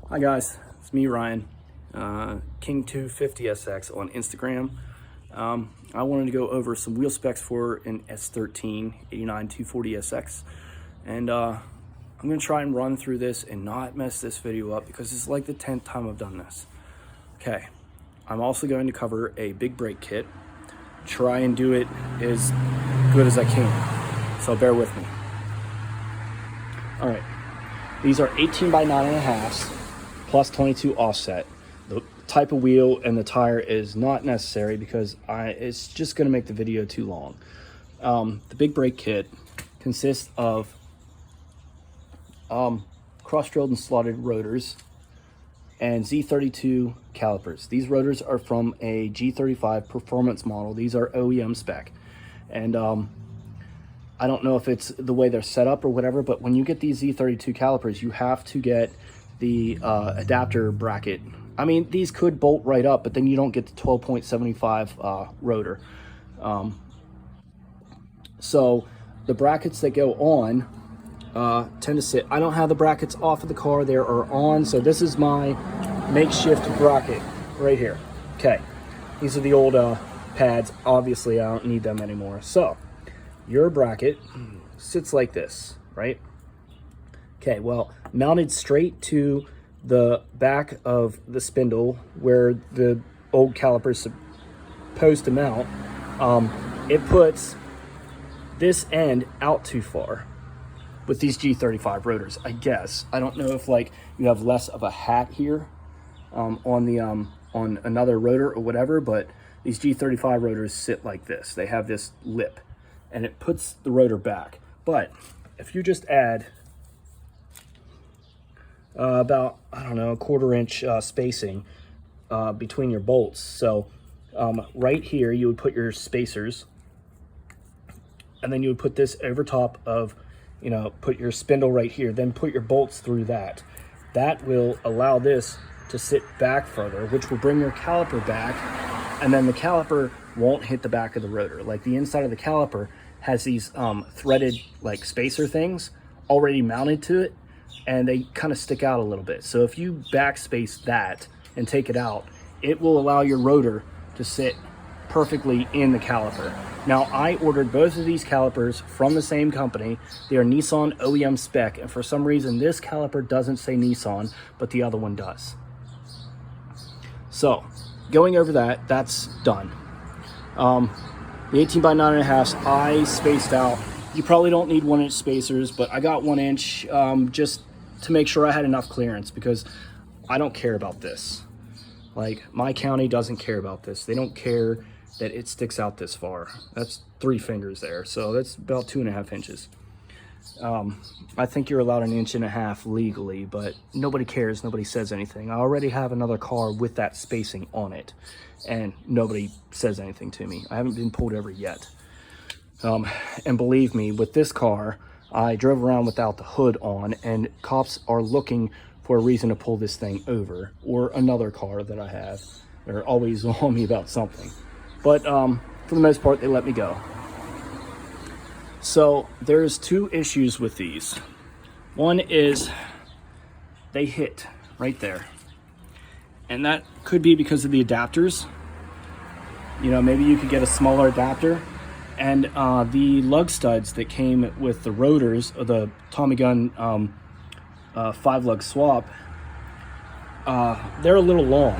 Hi guys, it's me Ryan, King250SX on Instagram. I wanted to go over some wheel specs for an S13 89-240SX, and I'm going to try and run through this and not mess this video up because it's like the 10th time I've done this. Okay, I'm also going to cover a big brake kit, try and do it as good as I can, so bear with me. Alright, these are 18 by 9.5s. plus 22 offset. The type of wheel and the tire is not necessary because it's just going to make the video too long. The big brake kit consists of cross-drilled and slotted rotors and Z32 calipers. These rotors are from a G35 performance model. These are OEM spec, and I don't know if it's the way they're set up or whatever, but when you get these Z32 calipers, you have to get the adapter bracket. I mean, these could bolt right up, but then you don't get the 12.75 rotor. So the brackets that go on tend to sit. I don't have the brackets off of the car, they are on, so this is my makeshift bracket right here. Okay, these are the old pads. Obviously I don't need them anymore. So your bracket sits like this, right? Okay, well, mounted straight to the back of the spindle where the old caliper is supposed to mount, it puts this end out too far with these G35 rotors, I guess. I don't know if like you have less of a hat here on another rotor or whatever, but these G35 rotors sit like this. They have this lip and it puts the rotor back. But if you just add about, I don't know, a 1/4 inch spacing between your bolts. So right here you would put your spacers, and then you would put this over top of, you know, put your spindle right here, then put your bolts through that. That will allow this to sit back further, which will bring your caliper back, and then the caliper won't hit the back of the rotor. Like the inside of the caliper has these threaded like spacer things already mounted to it, and they kind of stick out a little bit. So if you backspace that and take it out, it will allow your rotor to sit perfectly in the caliper. Now, I ordered both of these calipers from the same company. They are Nissan OEM spec, and for some reason this caliper doesn't say Nissan, but the other one does. So going over that, that's done. The 18 by 9.5s, I spaced out. You probably don't need 1 inch spacers, but I got 1 inch just to make sure I had enough clearance, because I don't care about this. Like, my county doesn't care about this. They don't care that it sticks out this far. That's 3 fingers there, so that's about 2.5 inches. I think you're allowed 1.5 inches legally, but nobody cares, nobody says anything. I already have another car with that spacing on it, and nobody says anything to me. I haven't been pulled over yet. And believe me, with this car, I drove around without the hood on, and cops are looking for a reason to pull this thing over, or another car that I have. They're always on me about something. But for the most part, they let me go. So there's 2 issues with these. One is they hit right there. And that could be because of the adapters. You know, maybe you could get a smaller adapter. And the lug studs that came with the rotors, or the Tommy Gun 5-lug swap, they're a little long.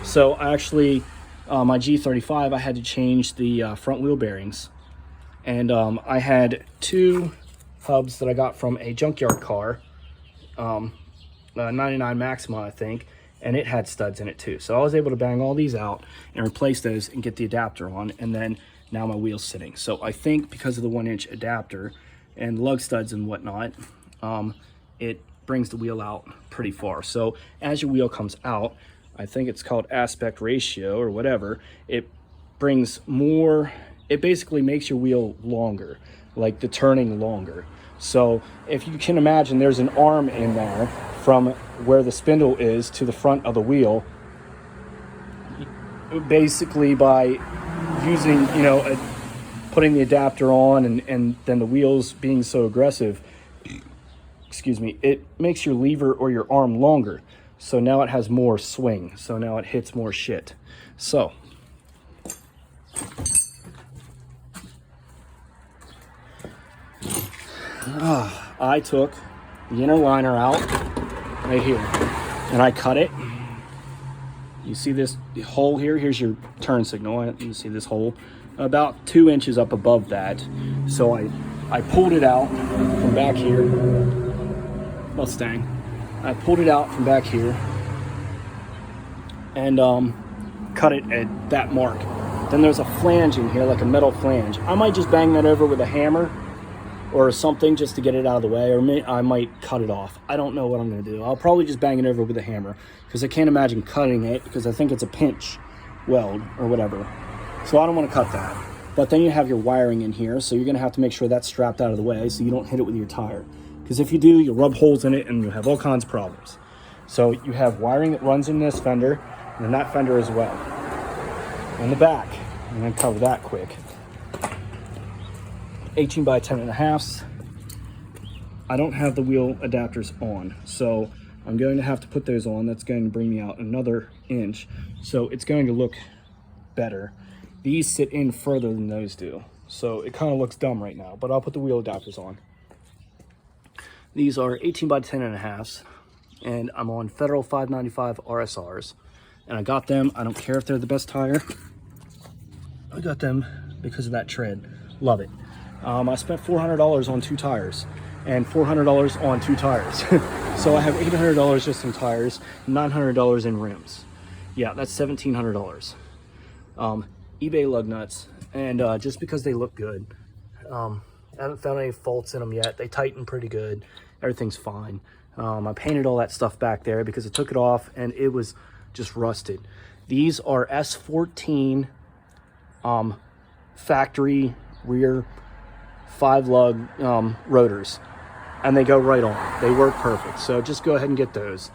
So actually, my G35, I had to change the front wheel bearings. And I had 2 hubs that I got from a junkyard car, 99 Maxima, I think, and it had studs in it too. So I was able to bang all these out and replace those and get the adapter on, and then now my wheel's sitting. So I think because of the 1 inch adapter and lug studs and whatnot, it brings the wheel out pretty far. So as your wheel comes out, I think it's called aspect ratio or whatever, it brings more, it basically makes your wheel longer, like the turning longer. So if you can imagine, there's an arm in there from where the spindle is to the front of the wheel. Basically by using, you know, putting the adapter on and then the wheels being so aggressive, excuse me, it makes your lever or your arm longer. So now it has more swing. So now it hits more shit. So I took the inner liner out right here and I cut it. You see this hole here? Here's your turn signal. You see this hole about 2 inches up above that. So I pulled it out from back here. Mustang. I pulled it out from back here and cut it at that mark. Then there's a flange in here, like a metal flange. I might just bang that over with a hammer or something just to get it out of the way, or I might cut it off. I don't know what I'm gonna do. I'll probably just bang it over with a hammer because I can't imagine cutting it because I think it's a pinch weld or whatever. So I don't wanna cut that. But then you have your wiring in here, so you're gonna have to make sure that's strapped out of the way so you don't hit it with your tire. Because if you do, you'll rub holes in it and you'll have all kinds of problems. So you have wiring that runs in this fender and in that fender as well. In the back, I'm gonna cover that quick. 18 by 10.5. I don't have the wheel adapters on, so I'm going to have to put those on. That's going to bring me out another inch, so it's going to look better. These sit in further than those do, so it kind of looks dumb right now, but I'll put the wheel adapters on. These are 18 by 10.5, and I'm on Federal 595 RSRs, and I got them. I don't care if they're the best tire. I got them because of that tread. Love it. I spent $400 on 2 tires and $400 on 2 tires. So I have $800 just in tires, $900 in rims. Yeah, that's $1,700. eBay lug nuts, and just because they look good. I haven't found any faults in them yet. They tighten pretty good. Everything's fine. I painted all that stuff back there because I took it off and it was just rusted. These are S13 factory rear 5-lug rotors, and they go right on. They work perfect. So just go ahead and get those.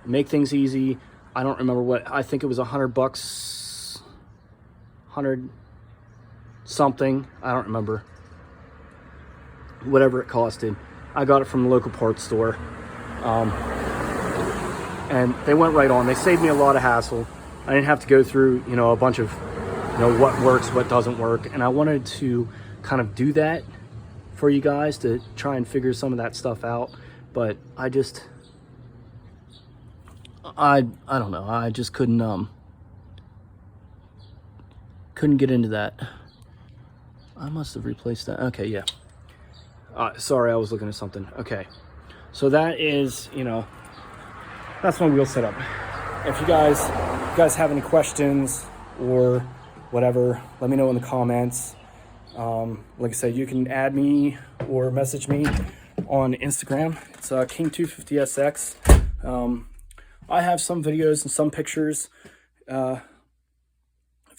Make things easy. I don't remember what, I think it was $100, 100 something. I don't remember. Whatever it costed. I got it from the local parts store. And they went right on. They saved me a lot of hassle. I didn't have to go through, you know, a bunch of, you know, what works, what doesn't work. And I wanted to kind of do that for you guys to try and figure some of that stuff out. But I just, I don't know. I just couldn't get into that. I must have replaced that. Okay, yeah. Sorry, I was looking at something. Okay. So that is, you know, that's my wheel setup. If you guys have any questions or whatever, let me know in the comments. Like I said, you can add me or message me on Instagram. It's King250SX. I have some videos and some pictures from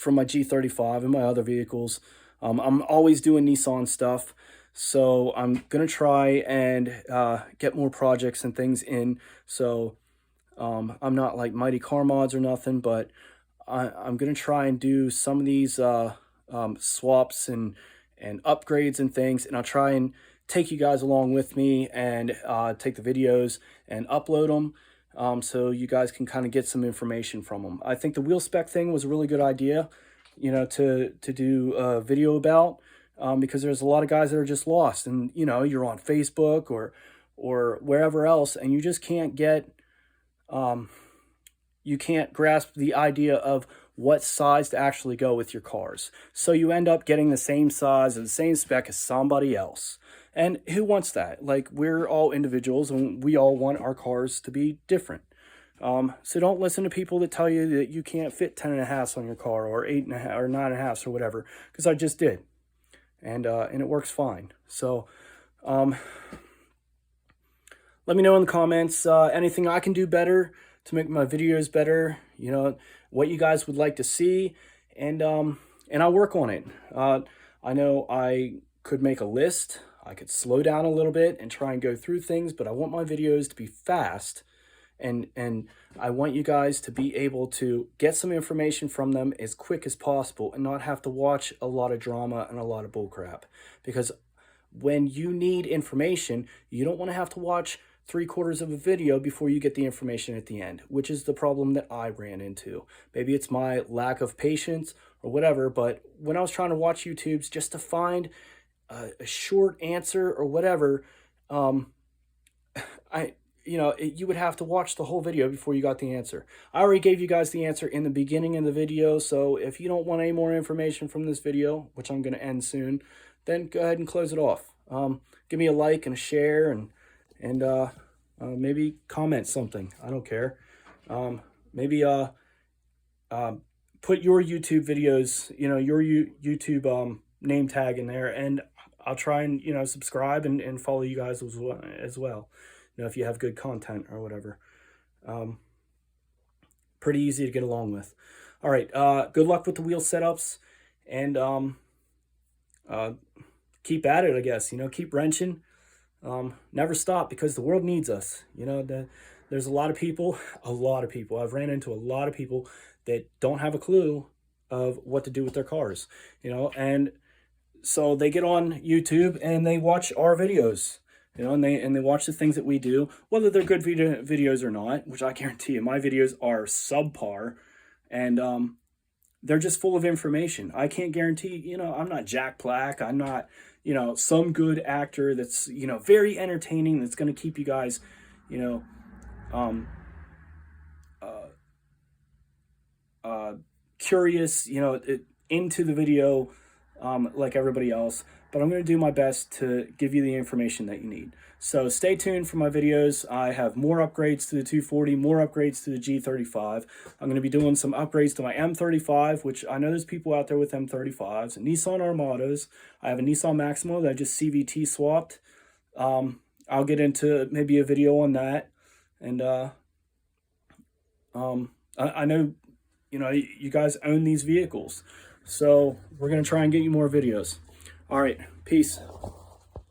my G35 and my other vehicles. I'm always doing Nissan stuff, so I'm gonna try and get more projects and things in. So I'm not like Mighty Car Mods or nothing, but I'm gonna try and do some of these swaps and upgrades and things, and I'll try and take you guys along with me and take the videos and upload them so you guys can kind of get some information from them. I think the wheel spec thing was a really good idea, you know, to do a video about, because there's a lot of guys that are just lost, and you know, you're on Facebook or wherever else, and you just can't get you can't grasp the idea of what size to actually go with your cars. So you end up getting the same size and the same spec as somebody else. And who wants that? Like, we're all individuals and we all want our cars to be different. So don't listen to people that tell you that you can't fit 10.5s on your car or 8.5 or 9.5s or whatever, because I just did. And it works fine. So let me know in the comments anything I can do better to make my videos better, you know, what you guys would like to see, and I'll work on it. I know I could make a list. I could slow down a little bit and try and go through things, but I want my videos to be fast, and I want you guys to be able to get some information from them as quick as possible and not have to watch a lot of drama and a lot of bullcrap, because when you need information, you don't want to have to watch 3/4 of a video before you get the information at the end, which is the problem that I ran into. Maybe it's my lack of patience or whatever, but when I was trying to watch YouTubes just to find a short answer or whatever, you would have to watch the whole video before you got the answer. I already gave you guys the answer in the beginning of the video, so if you don't want any more information from this video, which I'm going to end soon, then go ahead and close it off. Give me a like and a share, and maybe comment something. I don't care. Maybe put your YouTube videos, your YouTube name tag in there, and I'll try and subscribe and follow you guys as well. If you have good content or whatever. Pretty easy to get along with. All right, good luck with the wheel setups, and keep at it, I guess. Keep wrenching. Never stop, because the world needs us. There's a lot of people. I've ran into a lot of people that don't have a clue of what to do with their cars. And so they get on YouTube and they watch our videos. And they watch the things that we do, whether they're good videos or not, which I guarantee you, my videos are subpar, and they're just full of information. I can't guarantee, I'm not Jack Black. I'm not, some good actor that's, very entertaining, that's going to keep you guys, curious, into the video, like everybody else. But I'm going to do my best to give you the information that you need. So stay tuned for my videos. I have more upgrades to the 240, more upgrades to the G35. I'm going to be doing some upgrades to my M35, which I know there's people out there with M35s, and Nissan Armadas. I have a Nissan Maximo that I just CVT swapped. I'll get into maybe a video on that. And I know, you guys own these vehicles. So we're going to try and get you more videos. All right, peace.